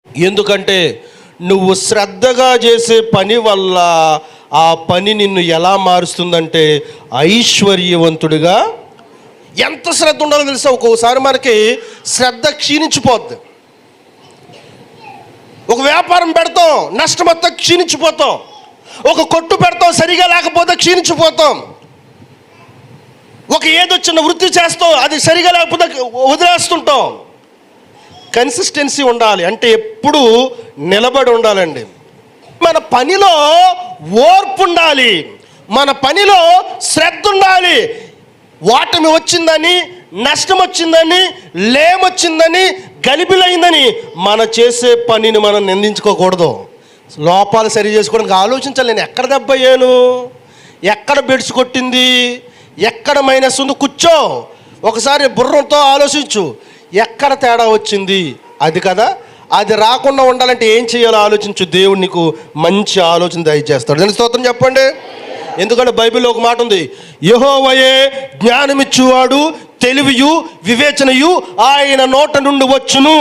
ఎందుకంటే నువ్వు శ్రద్ధగా చేసే పని వల్ల ఆ పని నిన్ను ఎలా మారుస్తుందంటే ఐశ్వర్యవంతుడిగా. ఎంత శ్రద్ధ ఉండాలో తెలుసా? ఒక్కొక్కసారి మనకి శ్రద్ధ క్షీణించిపోద్ది. ఒక వ్యాపారం పెడతాం, నష్టమొత్తం క్షీణించిపోతాం. ఒక కొట్టు పెడతాం, సరిగా లేకపోతే క్షీణించిపోతాం. ఒక ఏదో చిన్న వృత్తి చేస్తాం, అది సరిగా లేకపోతే వదిలేస్తుంటాం. కన్సిస్టెన్సీ ఉండాలి, అంటే ఎప్పుడు నిలబడి ఉండాలండి. మన పనిలో ఓర్పు ఉండాలి, మన పనిలో శ్రద్ధ ఉండాలి. ఓటమి వచ్చిందని, నష్టం వచ్చిందని, లేమొచ్చిందని, గలిబిలైందని మన చేసే పనిని మనం నిందించుకోకూడదు. లోపాలు సరి చేసుకోవడానికి ఆలోచించాలి. నేను ఎక్కడ దెబ్బ అయ్యాను, ఎక్కడ బెడ్స్ కొట్టింది, ఎక్కడ మైనస్ ఉంది, కూర్చో ఒకసారి బుర్రంతో ఆలోచించు. ఎక్కడ తేడా వచ్చింది, అది కదా. అది రాకుండా ఉండాలంటే ఏం చేయాలో ఆలోచించు. దేవుడు నీకు మంచి ఆలోచన దయచేస్తాడు. దాని స్తోత్రం చెప్పండి. ఎందుకంటే బైబిల్లో ఒక మాట ఉంది, యెహోవాయే జ్ఞానమిచ్చువాడు, తెలివియు వివేచనయు ఆయన నోట నుండి వచ్చును.